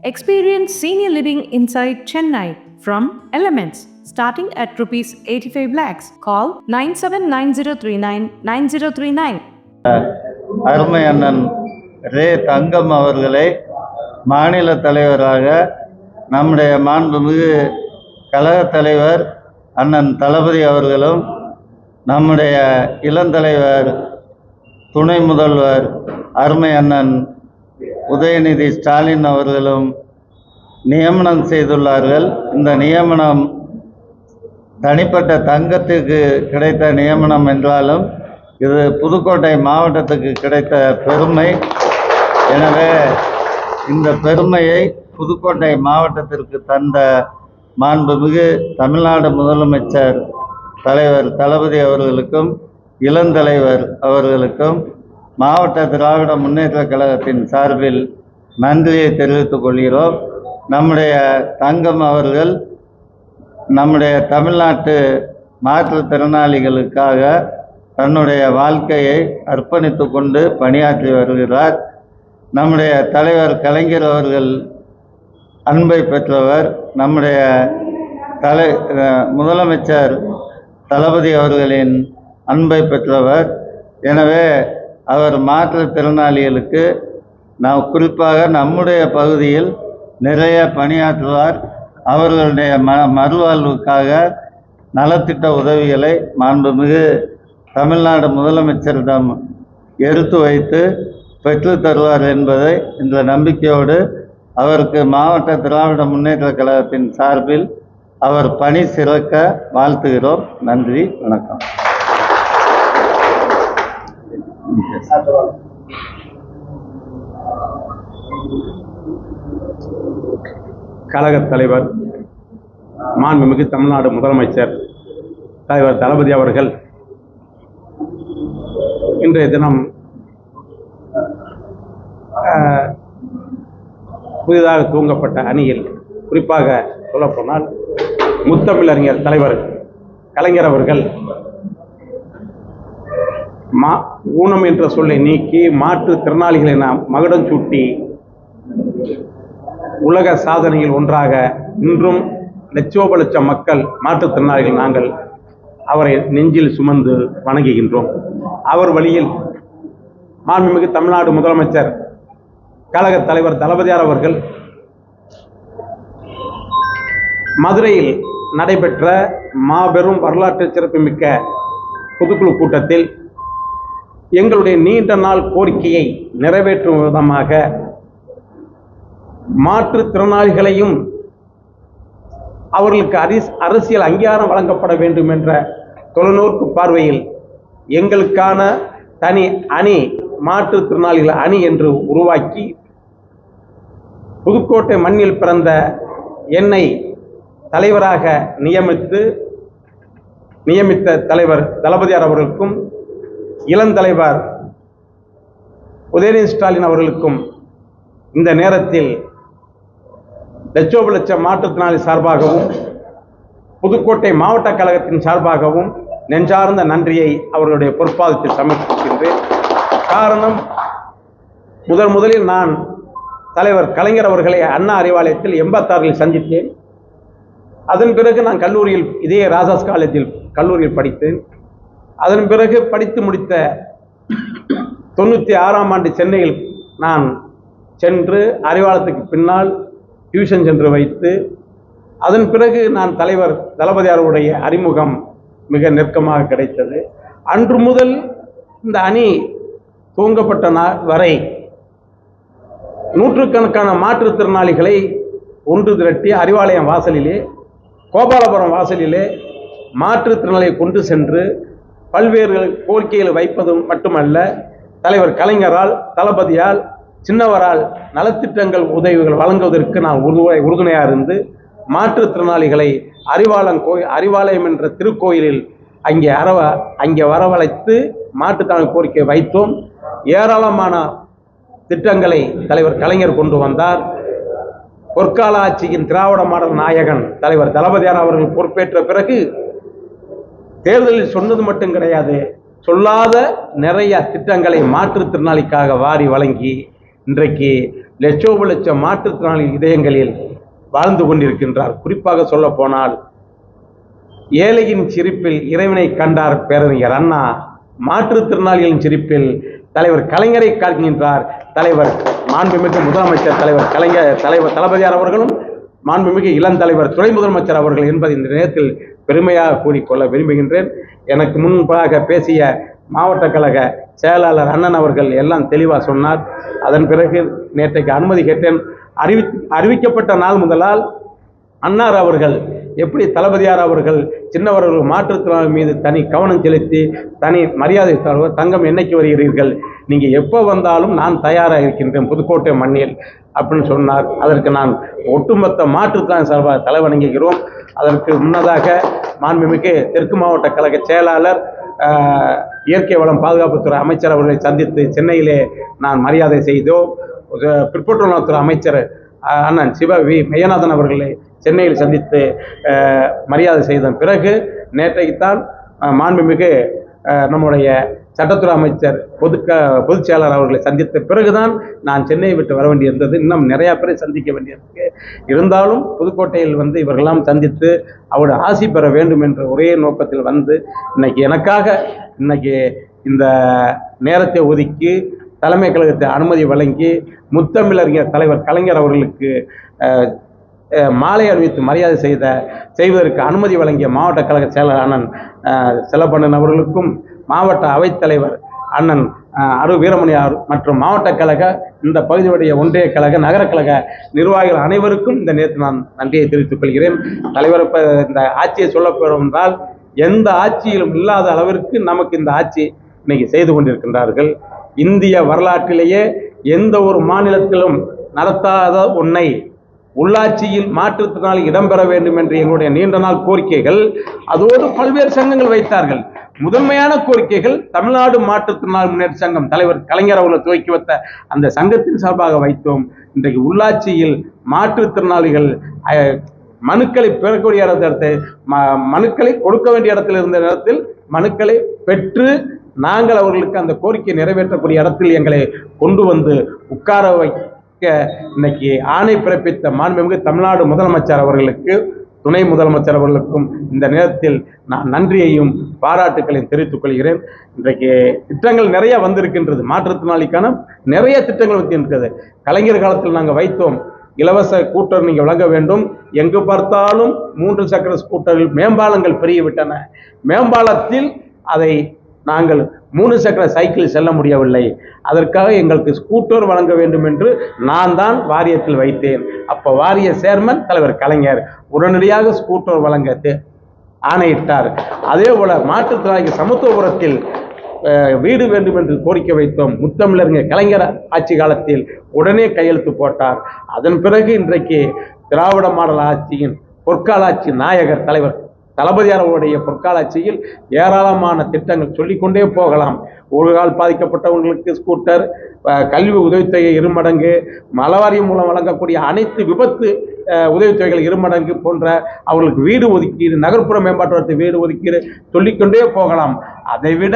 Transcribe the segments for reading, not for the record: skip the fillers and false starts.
Experience senior living inside Chennai from Elements starting at rupees 85 lakhs. Call 9790399039. அருமை அண்ணன் ரே தங்கம் அவர்களை மாநில தலைவராக நம்முடைய மாண்புமிகு கழக தலைவர் அண்ணன் தளபதி அவர்களும் நம்முடைய இளந்தலைவர் துணை முதல்வர் அருமை அண்ணன் உதயநிதி ஸ்டாலின் அவர்களும் நியமனம் செய்துள்ளார்கள். இந்த நியமனம் தனிப்பட்ட தங்கத்துக்கு கிடைத்த நியமனம் என்றாலும் இது புதுக்கோட்டை மாவட்டத்துக்கு கிடைத்த பெருமை. எனவே இந்த பெருமையை புதுக்கோட்டை மாவட்டத்திற்கு தந்த மாண்புமிகு தமிழ்நாடு முதலமைச்சர் தலைவர் தளபதி அவர்களுக்கும் இளந்தலைவர் அவர்களுக்கும் மாவட்ட திராவிட முன்னேற்ற கழகத்தின் சார்பில் நன்றியை தெரிவித்துக் கொள்கிறோம். நம்முடைய தங்கம் அவர்கள் நம்முடைய தமிழ்நாட்டு மாற்றுத்திறனாளிகளுக்காக தன்னுடைய வாழ்க்கையை அர்ப்பணித்து கொண்டு பணியாற்றி வருகிறார். நம்முடைய தலைவர் கலைஞர் அவர்கள் அன்பை பெற்றவர். நம்முடைய முதலமைச்சர் தளபதி அவர்களின் அன்பை பெற்றவர். எனவே அவர் மாற்றுத்திறனாளிகளுக்கு குறிப்பாக நம்முடைய பகுதியில் நிறைய பணியாற்றுவார். அவர்களுடைய மறுவாழ்வுக்காக நலத்திட்ட உதவிகளை மாண்புமிகு தமிழ்நாடு முதலமைச்சரிடம் எடுத்து வைத்து பெற்று தருவார் என்பதை இந்த நம்பிக்கையோடு அவருக்கு மாவட்ட திராவிட முன்னேற்ற கழகத்தின் சார்பில் அவர் பணி சிறக்க வாழ்த்துகிறோம். நன்றி, வணக்கம். கழகத் தலைவர் மாண்புமிகு தமிழ்நாடு முதலமைச்சர் தலைவர் தளபதி அவர்கள் இன்றைய தினம் புதிதாக துவங்கப்பட்ட அணியில் குறிப்பாக சொல்லப்போனால் முத்தமிழறிஞர் தலைவர் கலைஞர் அவர்கள் ஊனம் என்ற சொல்லை நீக்கி மாற்றுத்திறனாளிகளை நாம் மகுடம் சூட்டி உலக சாதனையில் ஒன்றாக இன்றும் லட்சோப லட்சம் மக்கள் மாற்றுத்திறனாளிகள் நாங்கள் அவரை நெஞ்சில் சுமந்து வணங்குகின்றோம். அவர் வழியில் மாண்புமிகு தமிழ்நாடு முதலமைச்சர் கழக தலைவர் தளபதியார் அவர்கள் மதுரையில் நடைபெற்ற மாபெரும் வரலாற்று சிறப்புமிக்க பொதுக்குழு கூட்டத்தில் எங்களுடைய நீண்ட நாள் கோரிக்கையை நிறைவேற்றும் விதமாக மாற்றுத்திறனாளிகளையும் அவர்களுக்கு அரசியல் அங்கீகாரம் வழங்கப்பட வேண்டும் என்ற தொலைநோக்கு பார்வையில் எங்களுக்கான தனி அணி மாற்றுத்திறனாளிகள் அணி என்று உருவாக்கி புதுக்கோட்டை மண்ணில் பிறந்த என்னை தலைவராக நியமித்த தலைவர் தளபதியார் அவர்களுக்கும் இளந்தலைவர் உதயநிதி ஸ்டாலின் அவர்களுக்கும் இந்த நேரத்தில் லட்சோப லட்சம் மாற்றுத்திறனாளி சார்பாகவும் புதுக்கோட்டை மாவட்ட கழகத்தின் சார்பாகவும் நெஞ்சார்ந்த நன்றியை அவர்களுடைய பொறுப்பாதத்தில் சமர்ப்பிக்கின்றேன். காரணம், முதலில் நான் தலைவர் கலைஞர் அவர்களை அண்ணா அறிவாலயத்தில் 86 சந்தித்தேன். அதன் பிறகு நான் கல்லூரியில் இதே ராஜாஸ் காலேஜில் கல்லூரியில் படித்தேன். அதன் பிறகு படித்து முடித்த 96ஆம் ஆண்டு சென்னையில் நான் சென்று அறிவாலயத்துக்கு பின்னால் டியூஷன் சென்று வைத்து அதன் பிறகு நான் தலைவர் தளபதியாருடைய அறிமுகம் மிக நெருக்கமாக கிடைத்தது. அன்று முதல் இந்த அணி துவங்கப்பட்ட நாள் வரை நூற்றுக்கணக்கான மாற்றுத்திறனாளிகளை ஒன்று திரட்டி அறிவாலயம் வாசலிலே, கோபாலபுரம் வாசலிலே மாற்றுத்திறனாளியை கொண்டு சென்று பல்வேறு கோரிக்கைகளை வைப்பதும் மட்டுமல்ல, தலைவர் கலைஞரால் தளபதியால் சின்னவரால் நலத்திட்டங்கள் உதவிகள் வழங்குவதற்கு நான் உறுதுணையாக இருந்து மாற்றுத்திறனாளிகளை அறிவாலயம் என்ற திருக்கோயிலில் அங்கே வரவழைத்து மாற்றுத்திறனாளி கோரிக்கை வைத்தோம். ஏராளமான திட்டங்களை தலைவர் கலைஞர் கொண்டு வந்தார். பொற்கால ஆட்சியின் திராவிட மாடல் நாயகன் தலைவர் தளபதியார் அவர்கள் பொறுப்பேற்ற பிறகு தேர்தலில் சொன்னது மட்டும் கிடையாது, சொல்லாத நிறைய திட்டங்களை மாற்றுத்திறனாளிக்காக வாரி வழங்கி இன்றைக்கு லட்சோப மாற்றுத்திறனாளி இதயங்களில் வாழ்ந்து கொண்டிருக்கின்றார். குறிப்பாக சொல்ல போனால் ஏழையின் சிரிப்பில் இறைவனை கண்டார் பேரறிஞர் அண்ணா, மாற்றுத்திறனாளிகளின் சிரிப்பில் தலைவர் கலைஞரை காண்கின்றார் தலைவர் மாண்புமிகு முதலமைச்சர் தலைவர் தளபதியார் அவர்களும் மாண்புமிகு இளம் தலைவர் துணை முதலமைச்சர் அவர்கள் என்பதை இந்த நேரத்தில் பெருமையாக கூறிக்கொள்ள விரும்புகின்றேன். எனக்கு முன்பாக பேசிய மாவட்ட கழக செயலாளர் அண்ணன் அவர்கள் எல்லாம் தெளிவாக சொன்னார். அதன் பிறகு நேற்றைக்கு அனுமதி கேட்டேன். அறிவிக்கப்பட்ட நாள் முதலால் அன்னார் அவர்கள் எப்படி தளபதியார் அவர்கள் சின்னவர்கள் மாற்றுத்திறனாளி மீது தனி கவனம் செலுத்தி தனி மரியாதை தருவார். தங்கம் என்னைக்கு வருகிறீர்கள், நீங்கள் எப்போ வந்தாலும் நான் தயாராக இருக்கின்றேன் புதுக்கோட்டை மண்ணில் அப்படின்னு சொன்னார். அதற்கு நான் ஒட்டுமொத்த மாற்றுத்திறனாளி சார்பாக தலைவணங்குகிறோம். அதற்கு முன்னதாக மாண்புமிகு தெற்கு மாவட்ட கழக செயலாளர் இயற்கை வளம் பாதுகாப்புத்துறை அமைச்சர் அவர்களை சந்தித்து சென்னையிலே நான் மரியாதை செய்தோம். பிற்படுத்துறை அமைச்சர் அண்ணன் சிவ வி மெய்யநாதன் அவர்களை சென்னையில் சந்தித்து மரியாதை செய்த பிறகு நேற்றைக்குத்தான் மாண்புமிகு நம்முடைய சட்டத்துறை அமைச்சர் பொதுச் செயலாளர் அவர்களை சந்தித்த பிறகுதான் நான் சென்னையை விட்டு வர வேண்டியிருந்தது. இன்னும் நிறையா பேரை சந்திக்க வேண்டியிருக்கு. இருந்தாலும் புதுக்கோட்டையில் இவர்களெல்லாம் சந்தித்து அவருடைய ஆசி பெற வேண்டும் என்ற ஒரே நோக்கத்தில் இன்னைக்கு இந்த நேரத்தை ஒதுக்கி தலைமை கழகத்தை அனுமதி வழங்கி முத்தமிழறிஞர் தலைவர் கலைஞர் அவர்களுக்கு மாலை அணிவித்து மரியாதை செய்வதற்கு அனுமதி வழங்கிய மாவட்ட கழக செயலாளர் அண்ணன் செல்லப்பண்ணன் அவர்களுக்கும் மாவட்ட அவைத்தலைவர் அண்ணன் அரு வீரமணி மற்றும் மாவட்ட கழக இந்த பகுதியுடைய ஒன்றிய கழக நகர கழக நிர்வாகிகள் அனைவருக்கும் இந்த நேரத்தில் நான் நன்றியை தெரிவித்துக் கொள்கிறேன். தலைவர் இந்த ஆட்சியை சொல்லப்படும் என்றால் எந்த ஆட்சியிலும் இல்லாத அளவிற்கு நமக்கு இந்த ஆட்சி இன்னைக்கு செய்து கொண்டிருக்கின்றார்கள். இந்திய வரலாற்றிலேயே எந்த ஒரு மாநிலத்திலும் நடத்தாத ஒன்றை உள்ளாட்சியில் மாற்றுத்திறனாளி இடம்பெற வேண்டும் என்று எங்களுடைய நீண்ட நாள் கோரிக்கைகள், அதோடு பல்வேறு சங்கங்கள் வைத்தார்கள். முதன்மையான கோரிக்கைகள் தமிழ்நாடு மாற்றுத்திறனாளி முன்னேற்ற சங்கம் தலைவர் கலைஞர் அவர்கள் துவக்கி வைத்த அந்த சங்கத்தின் சார்பாக வைத்தோம். இன்றைக்கு உள்ளாட்சியில் மாற்றுத்திறனாளிகள் மனுக்களை பெறக்கூடிய இடத்தில் மனுக்களை கொடுக்க வேண்டிய இடத்தில் இருந்த இடத்தில் மனுக்களை பெற்று நாங்கள் அவர்களுக்கு அந்த கோரிக்கை நிறைவேற்றக்கூடிய இடத்தில் எங்களை கொண்டு வந்து உட்கார வைக்க இன்னைக்கு ஆணை பிறப்பித்த மாண்புமிகு தமிழ்நாடு முதலமைச்சர் அவர்களுக்கு துணை முதலமைச்சர் அவர்களுக்கும் இந்த நேரத்தில் நான் நன்றியையும் பாராட்டுக்களையும் தெரிவித்துக் கொள்கிறேன். இன்றைக்கு திட்டங்கள் நிறைய வந்திருக்கின்றது. மாற்றுத்திறனாளிக்கான நிறைய திட்டங்கள் வந்திருக்கிறது. கலைஞர் காலத்தில் நாங்கள் வைத்தோம், இலவச ஸ்கூட்டர் நீங்கள் வழங்க வேண்டும். எங்கு பார்த்தாலும் 3 சக்கர ஸ்கூட்டரில் மேம்பாலங்கள் பெருகிவிட்டன. மேம்பாலத்தில் அதை நாங்கள் 3 சக்கர சைக்கிள் செல்ல முடியவில்லை. அதற்காக எங்களுக்கு ஸ்கூட்டர் வழங்க வேண்டும் என்று நான் தான் வாரியத்தில் வைத்தேன். அப்போ வாரிய சேர்மன் தலைவர் கலைஞர் உடனடியாக ஸ்கூட்டர் வழங்க ஆணையிட்டார். அதே போல மாற்றுத்திறனாளிக்கு சமத்துவபுரத்தில் வீடு வேண்டும் என்று கோரிக்கை வைத்தோம். முத்தமிழறிஞர் கலைஞர் ஆட்சி காலத்தில் உடனே கையெழுத்து போட்டார். அதன் பிறகு இன்றைக்கு திராவிட மாடல் ஆட்சியின் பொற்காலாட்சி நாயகர் தலைவர் தளபதியார் அவருடைய பொற்காலாட்சியில் ஏராளமான திட்டங்கள் சொல்லிக்கொண்டே போகலாம். ஊழலால் பாதிக்கப்பட்டவர்களுக்கு ஸ்கூட்டர், கல்வி உதவித்தொகை 2 மடங்கு, மலவாரியம் மூலம் வழங்கக்கூடிய அனைத்து விபத்து உதவித்தொகைகள் 2 மடங்கு போன்ற அவர்களுக்கு வீடு ஒதுக்கீடு, நகர்ப்புற மேம்பாட்டு வீடு ஒதுக்கீடு சொல்லிக்கொண்டே போகலாம். அதைவிட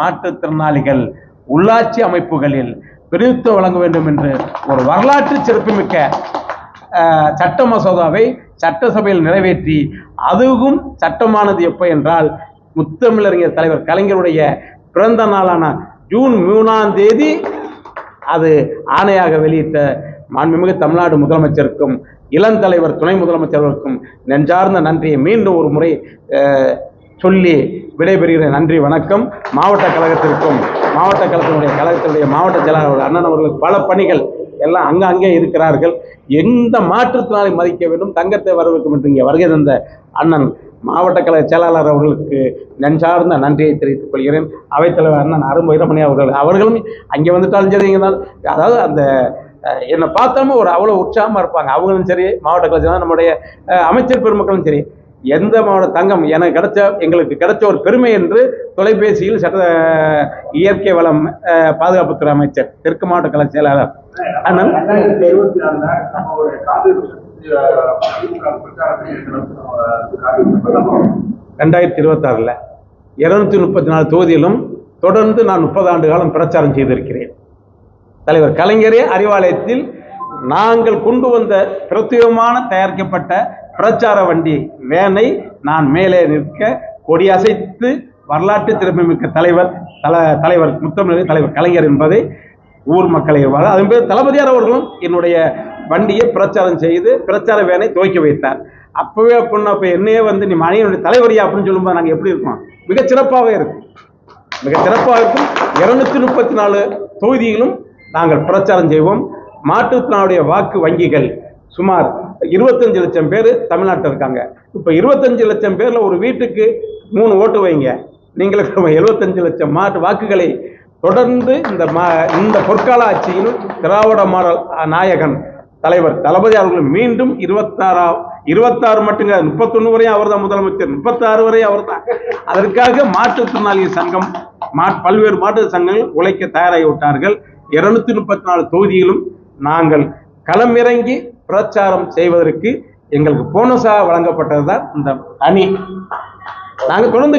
மாற்றுத்திறனாளிகள் உள்ளாட்சி அமைப்புகளில் பிரித்து வழங்க வேண்டும் என்று ஒரு வரலாற்று சிறப்புமிக்க சட்ட மசோதாவை சட்டசபையில் நிறைவேற்றி, அதுவும் சட்டமானது எப்போ என்றால் முத்தமிழறிஞர் தலைவர் கலைஞருடைய பிறந்த நாளான ஜூன் 3ஆம் தேதி அது ஆணையாக வெளியிட்ட மாண்புமிகு தமிழ்நாடு முதலமைச்சருக்கும் இளம் தலைவர் துணை முதலமைச்சர்களுக்கும் நெஞ்சார்ந்த நன்றியை மீண்டும் ஒரு முறை சொல்லி விடைபெறுகிற நன்றி, வணக்கம். மாவட்ட கழகத்திற்கும் மாவட்ட கழகத்தினுடைய மாவட்ட செயலாளர் அண்ணன் அவர்களுக்கு பல பணிகள் எல்லாம் அங்கே இருக்கிறார்கள். எந்த மாற்றுத்திறனாளி மதிக்க வேண்டும், தங்கத்தை வரவேற்கும் என்று இங்கே வருகை தந்த அண்ணன் மாவட்ட கழக செயலாளர் அவர்களுக்கு நெஞ்சார்ந்த நன்றியை தெரிவித்துக் கொள்கிறேன். அவைத்தலைவர் அண்ணன் அருண் வீரமணி அவர்களும் அங்கே வந்துட்டாலும் சரி, இங்கே தான், அதாவது அந்த என்னை பார்த்தாலும் ஒரு அவ்வளோ உற்சாகமாக இருப்பாங்க. அவங்களும் சரி, மாவட்ட கழக நம்முடைய அமைச்சர் பெருமக்களும் சரி, எந்த மாவட்ட தங்கம் எங்களுக்கு கிடைச்ச ஒரு பெருமை என்று தொலைபேசியில் இயற்கை வளம் பாதுகாப்புத்துறை அமைச்சர் தெற்கு மாவட்ட கழக செயலாளர் அண்ணன் 2026 234 தொகுதியிலும் தொடர்ந்து நான் 30 ஆண்டு காலம் பிரச்சாரம் செய்திருக்கிறேன். தலைவர் கலைஞரே அறிவாலயத்தில் நாங்கள் கொண்டு வந்த பிரத்யேகமான தயாரிக்கப்பட்ட பிரச்சார வண்டி வேனை நான் மேலே நிற்க கொடியசைத்து வரலாற்று திறமைமிக்க தலைவர் முத்தமிழ் தலைவர் கலைஞர் என்பதை ஊர் மக்களை அதன் பேர் தளபதியார் அவர்களும் என்னுடைய வண்டியை பிரச்சாரம் செய்து பிரச்சார வேனை துவக்கி வைத்தார். அப்பவே அப்படின்னா அப்ப என்னையே நீ மணியனுடைய தலைவரியா அப்படின்னு சொல்லும்போது நாங்கள் எப்படி இருக்கோம்? மிகச்சிறப்பாக இருக்கும், மிகச்சிறப்பாக இருக்கும். 234 தொகுதியிலும் நாங்கள் பிரச்சாரம் செய்வோம். மாற்றுத்திறனாளுடைய வாக்கு வங்கிகள் சுமார் 25 லட்சம் பேர் தமிழ்நாட்டில் இருக்காங்க. இப்போ 25 லட்சம் பேர்ல ஒரு வீட்டுக்கு 3 ஓட்டு வைங்க, நீங்களுக்கு 75 லட்சம் வாக்குகளை தொடர்ந்து இந்த பொற்கால ஆட்சியில் திராவிட மாடல் நாயகன் தலைவர் தளபதி அவர்கள் மீண்டும் 26 மட்டுங்க 31 வரையும் அவர் தான் முதலமைச்சர், 36 வரையும் அவர் தான். அதற்காக மாற்றுத்திறனாளிகள் சங்கம் பல்வேறு மாற்று சங்கங்கள் உழைக்க தயாராகி விட்டார்கள். 234 தொகுதியிலும் நாங்கள் களமிறங்கி பிரச்சாரம் செய்வதற்கு எங்களுக்கு போனஸாக வழங்கப்பட்டதுதான் இந்த அணி. நாங்கள் தொடர்ந்து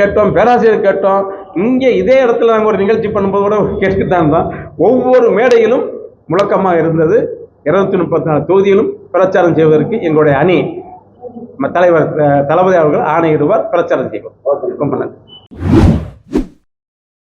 கேட்டோம், பேராசிரியர் கேட்டோம். இங்கே இதே இடத்துல நாங்கள் ஒரு நிகழ்ச்சி பண்ணும்போது கூட கேட்டுத்தான் இருந்தோம். ஒவ்வொரு மேடையிலும் முழக்கமாக இருந்தது. 234 தொகுதியிலும் பிரச்சாரம் செய்வதற்கு எங்களுடைய அணி தலைவர் தளபதி அவர்கள் ஆணையிடுவார், பிரச்சாரம் செய்வோம். ரொம்ப நன்றி.